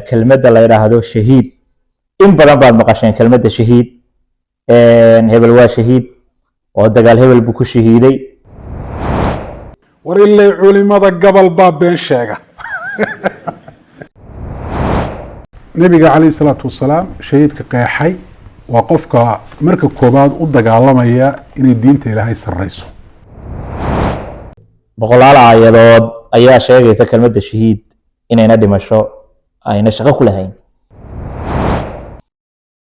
كلمة لا يراهدو شهيد إن بدن بعد مقاشين كلمة شهيد هبل waa shahiid oo dagaal hebel buu ku shahiiday war ilaa culimada gobol baa been sheega nabiga kaleey salaatu wasalaam shahiidka qeexay waa qofka marka koobaad u dagaalamaya inay diinta Ilaahay sarreyso boqolaal aayadood ayaa sheegaysa kelmadda shahiid inayna dhimasho ayna shaqo ku lahayn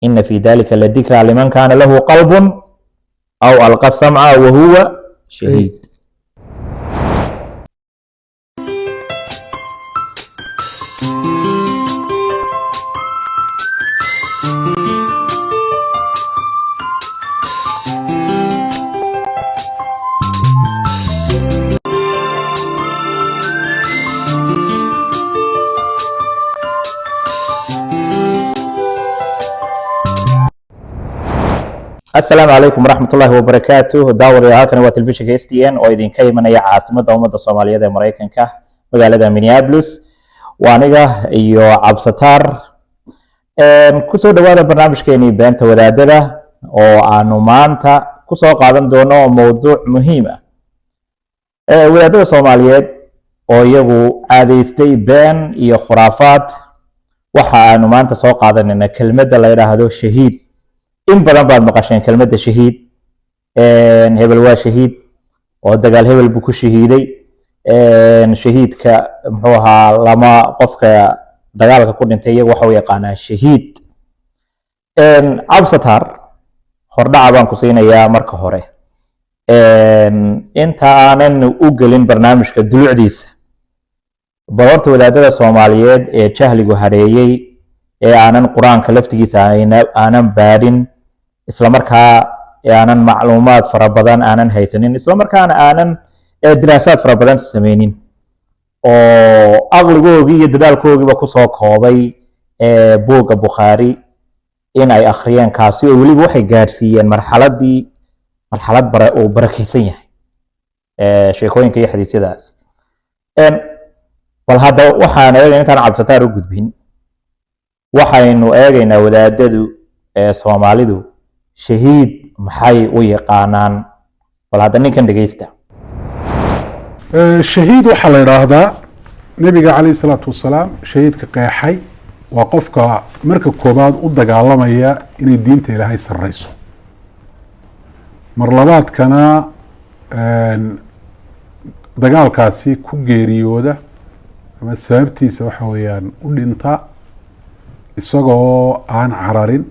إن في ذلك لذكرى لمن كان له قلب أو ألقى السمع وهو شهيد السلام عليكم ورحمة الله وبركاته داور هالكن waa telefishinka STN oo idin ka imanaya caasimada ummadda Soomaaliyeed ee Mareykanka magaalada Minneapolis waaniga iyo Cabsataar ku soo dhawaada barnaamijkeeni beenta wadaadada oo aanu maanta ku soo qaadan doono mowduuc muhiim ah wadaadada Soomaaliyeed oo iyagu caadeystay been iyo khuraafaad waxa aanu maanta soo qaadanayna kelmadda la yiraahdo shahiid إن بدن بعد مقاشين كلمة شهيد هبل waa shahiid oo dagaal hebel buu ku shahiiday shahiidka muxuu ahaa lama qofka dagaalka ku dhintay iyagu waxa uu yaqaanaa shahiid Cabsataar hordhaca baan ku siinayaa marka hore inta aanan u gelin barnaamijka dulucdiisa barorta wadaadada Soomaaliyeed ee jahligu hareeyay ee aanan quraanka laftigiisa aanan baadhin isla markaa aanan macluumaad fara badan aanan haysanin isla markaana aanan diraasaad fara badan sameeynin oo aqligoogii iyo dadaalkoogii ba ku soo koobay buugga Bukhari in ay akhriyeen kaasi oo waliba waxay gaarsiiyeen marxalad oo barakeysan yahay sheekooyinka iyo xadiisyadaas bal hadda waxaan eegaynaa intaan Cabsataar u gudbin waxaynu eegaynaa wadaadadu Soomaalidu shahiid maxay u yaqaanaan bal hadda ninkan dhageysta shahiid waxa la yiraahdaa nabiga kaleey salaatu wasalaam shahiidka qeexay waa qofka marka koobaad u dagaalamaya inay diinta Ilaahay sarreyso mar labaadkana dagaalkaasi ku geeriyooda ama sababtiisa waxa weeyaan u dhinta isagoo aan cararin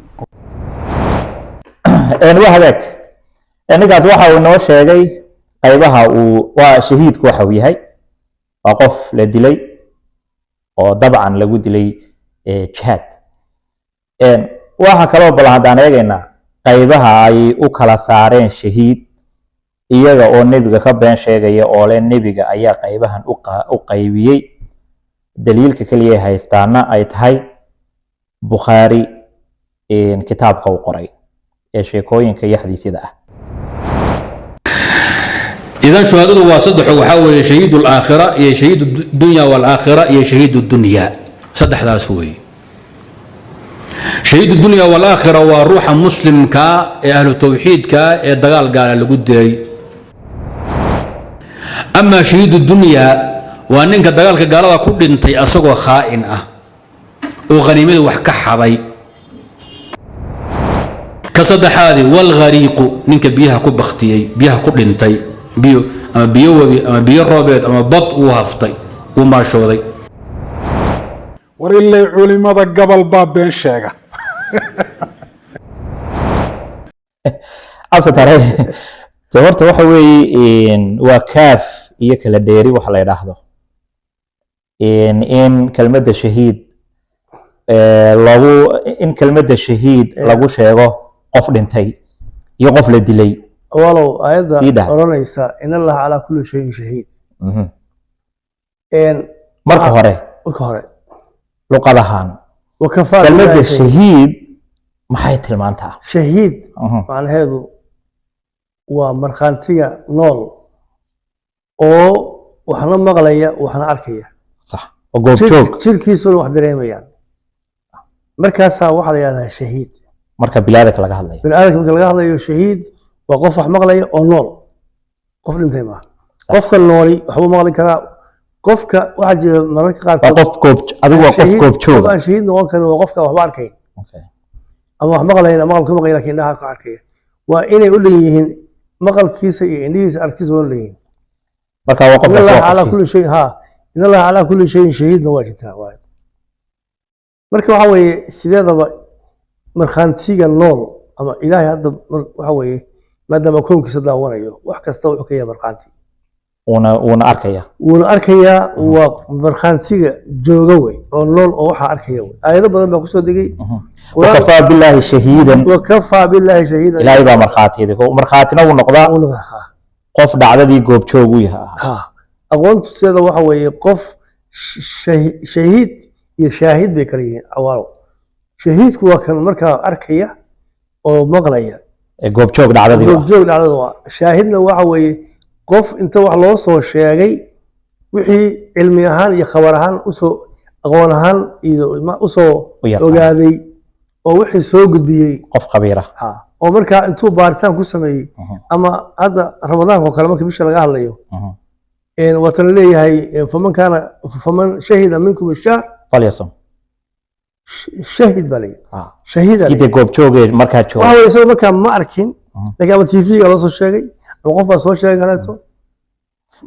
hagaag ninkaas waxa uu noo sheegay qaybaha uu waa shahiidku waxa uu yahay waa qof la dilay oo dabcan lagu dilay jihaad waxa kaloo bal haddaan eegaynaa qaybaha ay u kala saareen shahiid iyaga oo nebiga ka been sheegaya oo le nebiga ayaa qaybahan u qaybiyey daliilka kaliya haystaana ay tahay Bukhari kitaabka uu qoray ee sheekooyinka iyo xadiisyada ah إذا شهادته وصدح وحاول شهيد الآخرة يا شهيد الدنيا والآخرة يا شهيد الدنيا صدح ذا سوي شهيد الدنيا والآخرة وروح مسلم كا أهل التوحيد كا الدجال قال اللي قدي أما شهيد الدنيا وأنك الدجال قال هذا كل أنت أصغر خائن وغنيمة وحكة حظي كصدح هذه والغريق منك بيها كبختي بيها كل أنتي بيو أما بيو أما بيو الرابط أما بط وهفتي وما شوذي war ilaa culimada gobol baa been sheega Cabsataar horta waxa weeye waa kaaf iyo kala dheeri waxa la yiraahdo in kelmadda shahiid kelmadda shahiid lagu sheego qof dhintay iyo qof la dilay walow ayada oranaysa in Allah ala kulli shay shahiid marka hore luqadahan kelmadda shahiid maxay tilmaantaa shahiid macnaheedu waa markhaantiga nool oo waxna maqlaya waxna arkaya صح وقول شوك jirkiisuna wax dareemayaan markaasaa waxaa la yidhahdaa shahiid marka bilaadanka laga hadlayo bini'aadamka marka laga hadlayo shahiid waa qof wax maqlaya oo nool qof dhintay maaha qofka nooli waxbuu maqli karaa qofka waxaa jira mararka qaarkood adigu waa qof goob jooga aan shahiid noqon karin waa qofka waxba arkayn ama wax maqlayn ama maqal ka maqlay laakiin indhaha ka arkaya waa inay u leeyihiin maqalkiisa iyo indhihiisa arkiisa waa u leeyihiin marka waa qof ala kulli shay in Allah ala kulli shay shahiidna waa jirtaa marka waxa weeye sideedaba markhaantiga nool ama ilaahay hadda waxa weeye maadaama koonkiisa daawanayo wax kasta wuxuu ka yahay markhaanti wuuna arkayaa waa markhaantiga jooga wey oo nool oo waxaa arkaya wey aayado badan baa kusoo degay wakafaa billaahi shahiidan ilaahay baa markhaatina uu noqdaa qof dhacdadii goobjoog u yahay aqoontu sideeda waxa weeye qof shahiid iyo shaahid bay kala yihiin awaalo shahiidku waa kan markaa arkaya oo maqlaya goobjoog dhacdada waa shaahidna waxa weeye qof inta wax loo soo sheegay wixii cilmi ahaan iyo khabar ahaan usoo aqoon ahaan iyo usoo ogaaday oo wixii soo gudbiyey qof khabiir ah oo markaa intuu baaritaan ku sameeyey ama hadda ramadaanka oo kale marka bisha laga hadlayo watan leeyahay faman shahida minkum ash-shahr falyasum shahid baa leeyahay shahida goobjoogee markaa jooga waxa weeye isagoo markaa ma arkin laakiin ama TV-ga loo soo sheegay ama qof baa soo sheegay kaleeto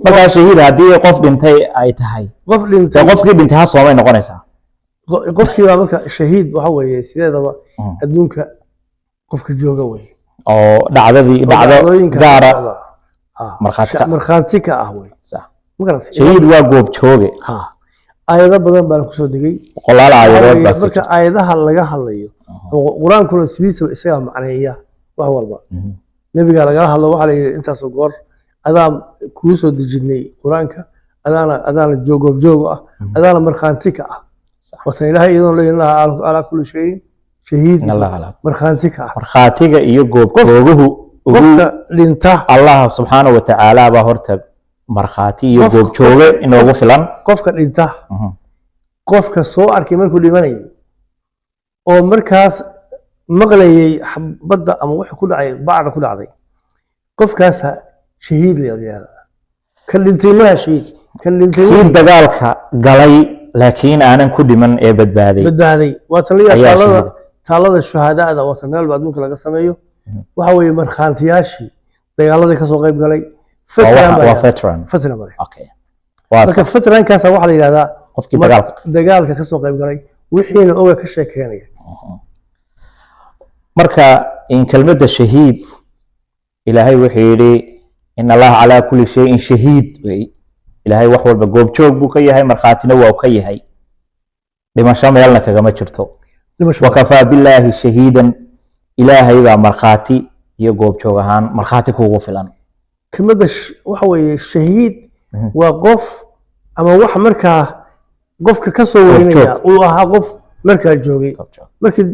markaa shahiid haddii qof dhintay ay tahay qofkii dhintay ha soomay noqonaysaa qofkii baa marka shahiid waxa weeye sideedaba adduunka qofka jooga wey oo dhacdo gaara markhaanti ka ah wey shahiid waa goob jooge aayado badan baa kusoo degay qolaal aayadood baa marka aayadaha laga hadlayo qur-aankuna sidiisaba isagaa macneeya wax walba nebiga lagala hadlo waxaa la yidhi intaasoo goor adaan kuu soo dejinay qur-aanka adaana goob joogo ah adaana markhaanti ka ah watan ilaahay iyadoon leeyahin laha calaa kulli shayin shahiid markhaanti ka ah markhaatiga iyo goobjooguhu qofka dhinta allah subxaanahu watacaala baa horta markhaati iyo goobjooge inoogu filan qofka dhinta qofka soo arkay markuu dhimanayay oo markaas maqlayay badda ama wixii ku dhacay bacda ku dhacday qofkaasa shahiid la yiraahdaa kan dhintay ma shahiid kan dhintay kii dagaalka galay laakiin aanan ku dhiman ee badbaaday waa taalada shuhadaada waa meel ba adduunka laga sameeyo waxa weeye markhaantiyaashii dagaaladii ka soo qayb galay marka vetrankaasa waxaa la yidhahdaa qofkii dagaalka ka soo qayb galay wixiina oga ka sheekeynaya marka in kelmadda shahiid ilaahay wuxuu yidhi in allaha calaa kulli shayin shahiid wey ilaahay wax walba goobjoog buu ka yahay markhaatina waa ka yahay dhimasho meelna kagama jirto wakafaa billaahi shahiidan ilaahay baa markhaati iyo goobjoog ahaan markhaati kuugu filan kelmadda waxa weeye shahiid waa qof ama wax markaa qofka ka soo warinaya uu ahaa qof markaa joogay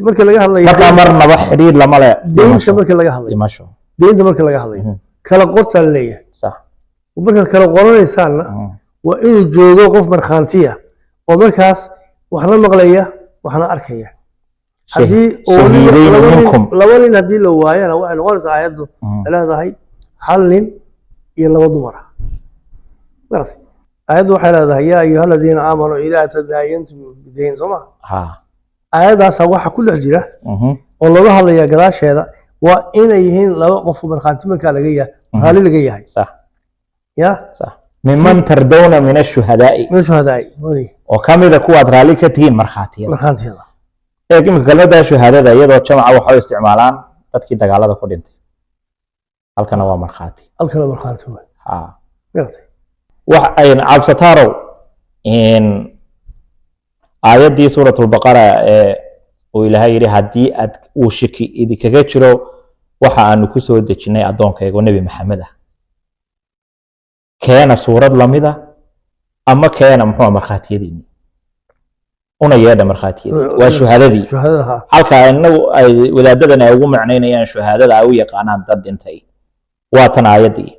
marka laga hadlayo marka marnaba xiriir lama le deynta marka laga hadlayo dhimasho deynta marka laga hadlayo kala qortaa la leeyahay markaad kala qoranaysaanna waa inuu joogo qof markhaantiya oo markaas waxna maqlaya waxna arkaya haddii laba nin haddii la waayana waxay noqonaysaa aayaddu leedahay hal nin iyo laba dumar ah aayaddu waxay leedahay yaa ayuha aladiina aamanuu idaa tadaayantum bidayn soo ma aayaddaasa waxa ku dhex jira oo looga hadlaya gadaasheeda waa inay yihiin laba qof markhaanti markaa laga yahay raali laga yahay ya miman tardawna min ashuhadaai oo kamida kuwaad raali ka tihiin markhaatiyada imika kelmadda shuhadada iyadoo jamaca waxay isticmaalaan dadkii dagaalada ku dhintay halkana waa markhaati wax ayn cabsataarow aayaddii suurat lbaqara ee uu ilaahay yidhi haddii uu shiki idinkaga jiro waxa aanu ku soo dejinay addoonkaygo nebi maxamed ah keena suurad lamida ama keena muxuu markhaatiyadiini una yeedha markhaatiyadii waa shuhadadii halka inagu ay wadaadadan ay ugu macnaynayaan shuhadada ay u yaqaanaan dad dhintay waa tan aayaddii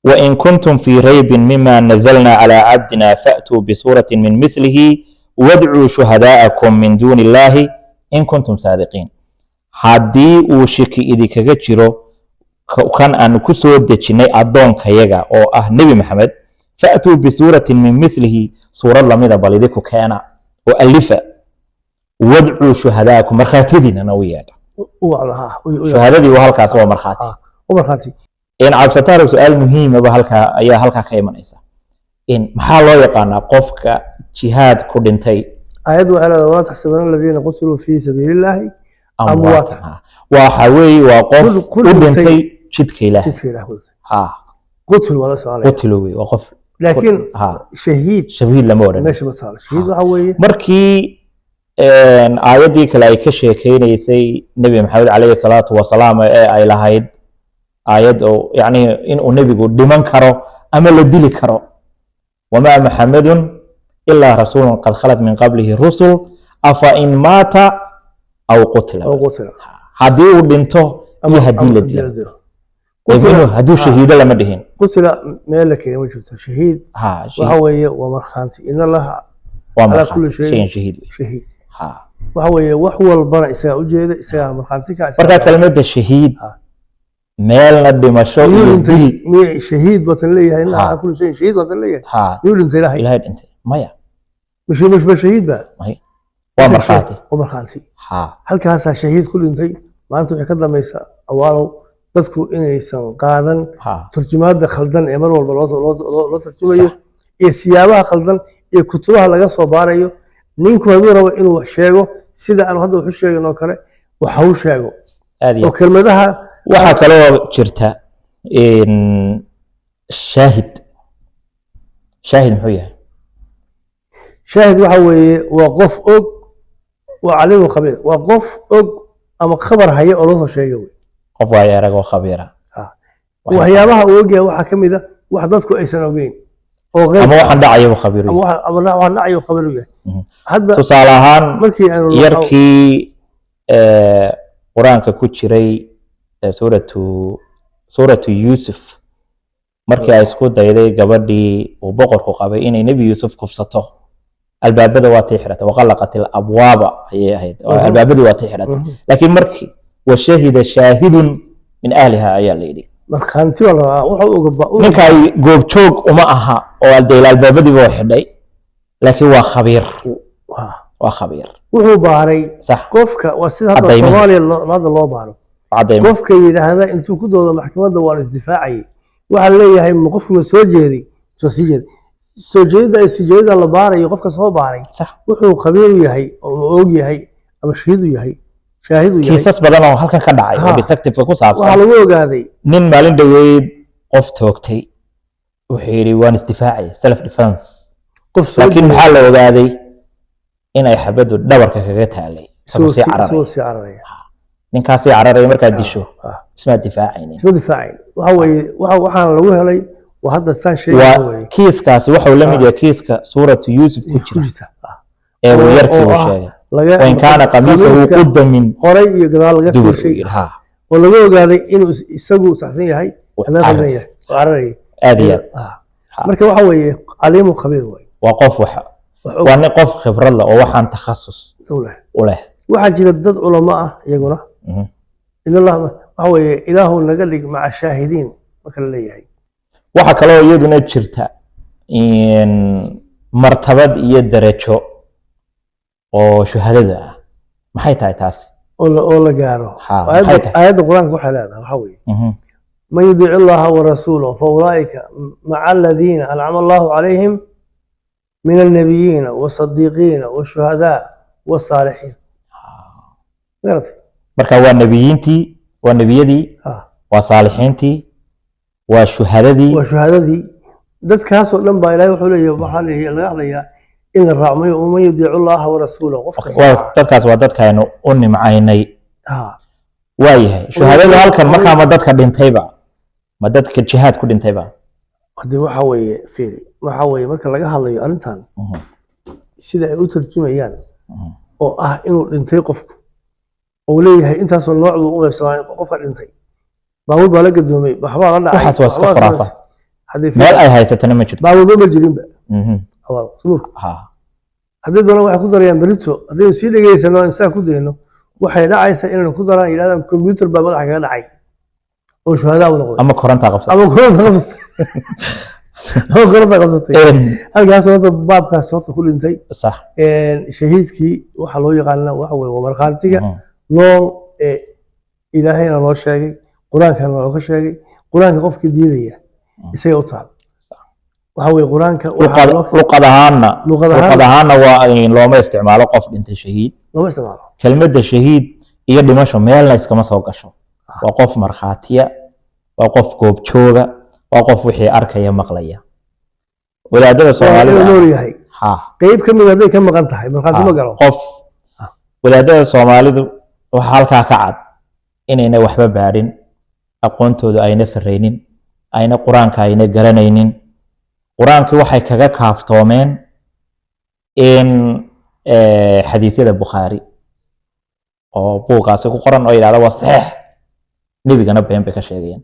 وإن كنتم في ريب مما نزلنا على عبدنا فأتوا بسورة من مثله وادعوا شهداءكم من دون الله إن كنتم صادقين هذه وشكي إذا كجرو كان أن كسود دشني أدون كيجا أو نبي محمد فأتوا بسورة من مثله سورة الله ماذا بالذكر كان وألفة وادعوا شهداءكم مرخاتين نويا شهادتي وهلكا سوى مرخاتي ومرخاتي إن عبستار سؤال مهم بهلكا أيها هلكا كيما نيسا إن محل الله يقانا قفك جهاد كردنتي آيات على ولا تحسبن الذين قتلوا في سبيل الله أمواتا وحوي وقف كردنتي شدك إله قتل ولا سؤال قتلوا وقف لكن شهيد لما ورد ماشي مثال شهيد وحوي مركي آياتي كلا كشيكينيسي نبي محمد عليه الصلاة والسلام أي لهايد آيات أو يعني إن النبي يقول دمن كرو أما لدلي كرو وما محمد إلا رسول قد خلت من قبله الرسل أفإن مات أو قتل هدو بنته يهدي لدي هدو شهيد لما دهين قتل مالك يا وجهه شهيد وهو ومرخانتي إن الله على كل شيء شهيد waxa weeye wax walbana isaga u jeeda isaga marxanti ka marka kelmadda shahiid meelna dhimasho iyo dil shahiid watan leeyahay in aan kullu shay shahiid watan leeyahay yulin ilaahay dhintay maya مش شهيد بقى ومرخاتي halkaas shahiid ku dhintay maanta wixii ka dambaysa awaalo dadku inaysan qaadan turjumaada khaldan ee mar walba loo tarjumayo iyo siyaabaha khaldan ee kutubaha laga soo baarayo ninku haduu rabo inuu wax sheego sida aan hadda wax sheegno kale waxa uu sheego oo kelmadaha waxa kale oo jirta in shaahid muxuu yahay shaahid waxa weeye waa qof og waa caliim khabiir waa qof og ama khabar haya oo loo sheegay qof waa yarag oo khabiira waxyaabaha uu ogyahay waxa kamid ah wax dadku aysan ogeyn oo ama waxaan dhacayo khabiir ama waxaan dhacayo khabiir yahay hadda tusaale ahaan yarkii quraanka ku jiray suuratu Yusuf markii ay isku dayday gabadhii uu boqorku qabay inay nabi Yusuf kufsato albaabada waa tixirata waqalqat alabwaaba ayay ahayd albaabadu waa tixirata laakiin markii washahida shaahidun min ahliha ayaa leeyahay marxanti wala waxa uu ninka goob joog uma aha oo albaabadii waa xidhay laakiin waa khabiir wuxuu baaray qofka waa sida hadda Soomaaliya loo baaro qofka yiraahda intuu ku doodo maxkamadda waa isdifaacay waxa leeyahay qofku ma soo jeeday soo jeedida la baarayo qofka soo baaray wuxuu khabiir yahay oo og yahay ama shahiid yahay kiisas badan oo halkan ka dhacay oo detective ku saabsan waxa lagu ogaaday nin maalin dhaweyd qof toogtay wuxuu yiri waan isdifaacay self defense laakiin maxaa la ogaaday inay xabadu dhabarka kaga taalay soo si cararay ninkaasi cararay markaa disho isma difaacayn waxa weeye waxaan lagu helay waa hadda san shay kiiskaasi waxa uu la mid yahay kiiska suuratu Yusuf ku jira ee uu yarkii u sheegay وإن كان قميصه قد من horay iyo gadaal laga fiirshay oo laga ogaaday inuu isagu saxsan yahay wala qaldan yahay cararay aadiya marka waxa weeye caliim khabiir way waa qof waa qof khibrad leh oo waxaan takhasus u leh waxa jira dad culimo ah iyaguna in Allah waxa weeye ilaahu naga dhig maca shaahidiin marka la leeyahay waxa kale oo iyaduna jirta in martabad iyo darajo oo shuhadada ah maxay tahay taasi oo la gaaro aayada quraanka waxa leedahay waxa weeye man yud'i Allah wa rasulahu fa ulaika ma'a alladhina an'ama Allah 'alayhim min an-nabiyyin was-siddiqin wash-shuhada was-salihin marka waa nabiyadii waa saalixiintii waa shuhadadii dadkaas oo dhan baa Ilaahay wuxuu leeyahay waxa laga hadlayaa in raacmay oo man yudii Allah wa rasulahu qofka dadkaas waa dadkaaynu u nimcaynay waayahay shuhadada halkan markaa ma dadka dhintayba ma dadka jihaad ku dhintayba hadii waxa weeye fiiri waxa weeye marka laga hadlayo arintan sida ay u tarjumayaan oo ah inuu dhintay qofku oo leeyahay intaas oo nooc uu u qaybsamay qofka dhintay baawul baa la gadoomay waxba la dhacay waxaas waa iska khuraafa meel ay haysatana ma jirto baawul ma jirin ba haddii doona waxay ku darayaan berito haddaynu sii dhegeysano insaan ku dayno waxay dhacaysaa inaynu ku daraan yidhahdaan computer baa madaxa kaga dhacay oo shuhadaa u noqday ama korontaa qabsatay ama koronta qabsatay halkaas horta baabkaas horta ku dhintay sax shahiidkii waxaa loo yaqaana waxa weye waa markhaantiga nool ee ilaahayna loo sheegay qur-aankana looga sheegay qur-aanka qofkii diidaya isaga u taal waxa weye qur-aanka luqad ahaanna waa looma isticmaalo qof dhintay shahiid looma isticmaalo kelmadda shahiid iyo dhimasho meelna iskama soo gasho waa qof markhaatiya waa qof goobjooga waa qof wixii arkaya maqlaya wadaadada soomaalida nool yahay qeyb ka mid hadday ka maqan tahay markhaati ma galo qof wadaadada soomaalidu waxaa halkaa ka cad inayna waxba baadhin aqoontoodu ayna sarraynin ayna qur-aanka ayna garanaynin qur-aankii waxay kaga kaaftoomeen in xadiisyada bukhaari oo buugaasi ku qoran oo yidhahda waa saxiix nebigana been bay ka sheegayeen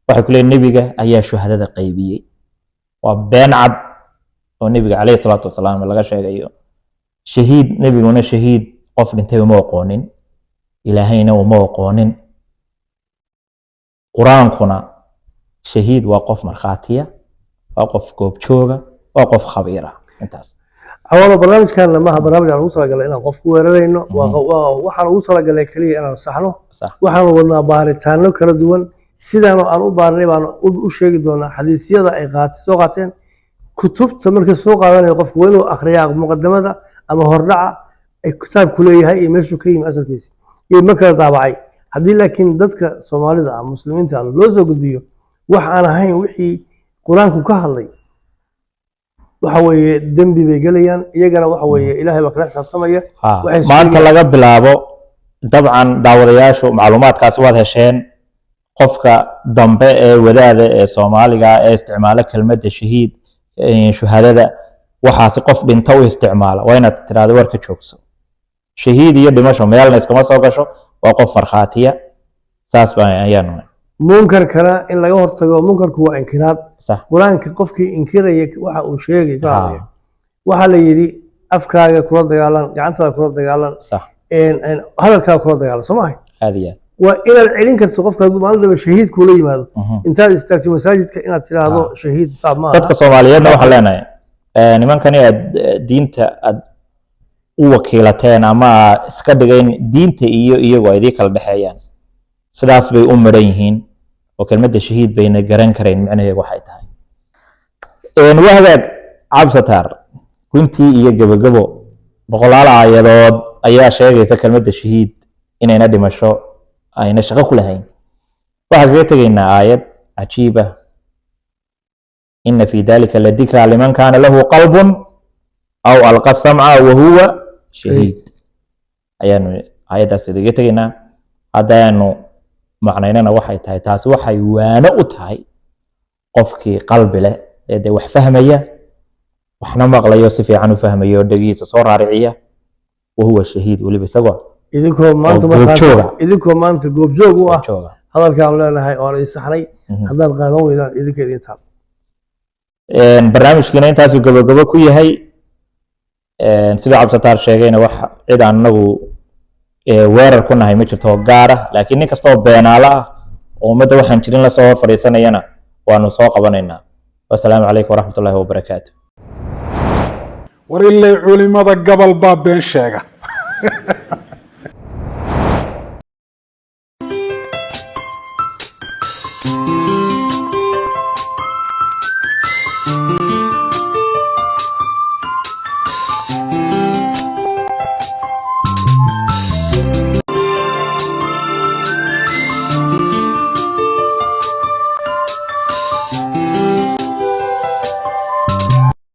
waxay ku leeyihin nebiga ayaa shuhadada qaybiyey waa been cad oo nebiga calayhi salaatu wasalaam laga sheegayo shahiid nebiguna shahiid qof dhintay uma aqoonin ilaahayna uma aqoonin qur-aankuna shahiid waa qof markhaatiya waa qof goobjooga waa qof khabiira intaas awalo barnaamijkaana maaha barnaamij aan ugu talagalay inaan qof ku weerarayno waxaan ugu talagalay keliya inaan saxno waxaanu wadnaa baaritaano kala duwan sidaanoo aan u baarnay baan u sheegi doonaa xadiisyada ay soo qaateen kutubta markay soo qaadanayo qofku waa inuu akhriyaa muqadamada ama hordhaca ay kitaabku leeyahay iyo meeshuu ka yimi asalkiisi iyo markala daabacay haddii laakiin dadka soomaalida ah muslimiinta loo soo gudbiyo wax aan ahayn wixii qur-aanku ka hadlay waxa weeye dembi bay gelayaan iyagana waxa weeye ilaahay baa kala xisaabtamaya maanta laga bilaabo dabcan daawadayaashu macluumaadkaasi waad hesheen qofka dambe ee wadaada ee soomaaliga ee isticmaala kelmadda shahiid shuhadada waxaasi qof dhinta u isticmaala waa inaad tiraahdo warka joogso shahiid iyo dhimasho meelna iskama soo gasho waa qof markhaatiya saas baa ayaanu munkarkana in laga hortago munkarku waa inkiraad qur-aanka qofkii inkiraya waxa uu sheegay waxaa la yidhi afkaaga kula dagaalan gacantaada kula dagaalan hadalkaaga kula dagaalan soo maahay aad iyo aad waa inaad celin karto qofka hadduu maalin shahiid kuula yimaado intaad istaagto masaajidka inaad tiraahdo shahiid saab maaha dadka soomaaliyeedna waxaan leenahay nimankani aad diinta aad u wakiilateen ama iska dhigayn diinta iyo iyagu ay idii kala dhexeeyaan sidaas bay u maran yihiin oo kelmadda shahiid bayna garan karayn micnaheedu waxay tahay wahagaag cabsataar guntii iyo gebagabo boqolaal aayadood ayaa sheegaysa kelmadda shahiid inayna dhimasho ayna shaqo ku lahayn waxaan kaga tegaynaa aayad cajiiba ina fi dalika ladikraa liman kaana lahu qalbun aw alqa samca wahuwa shahiid ayaanu aayaddaas kaga tegaynaa haddaanu macnaynana waxay tahay taasi waxay waano u tahay qofkii qalbi leh ee dee wax fahmaya waxna maqlayo si fiican u fahmayo dhegihiisa soo raariciya wahuwa shahiid weliba isagoo idinkoo maanta goobjoog u ah hadalkaan leenahay oo aan isaxnay haddaad qaadan weydaan idinka idintaan barnaamijkiina intaasuu gabagabo ku yahay sida cabsataar sheegayna wax cid aan anagu weerar ku nahay ma jirto oo gaara laakiin nin kastoo beenaalo ah oo ummadda waxaan jirin la soo hor fadhiisanayana waanu soo qabanaynaa wasalaamu calaykum waraxmat ullahi wabarakaatu war ilay culimada gobol baa been sheega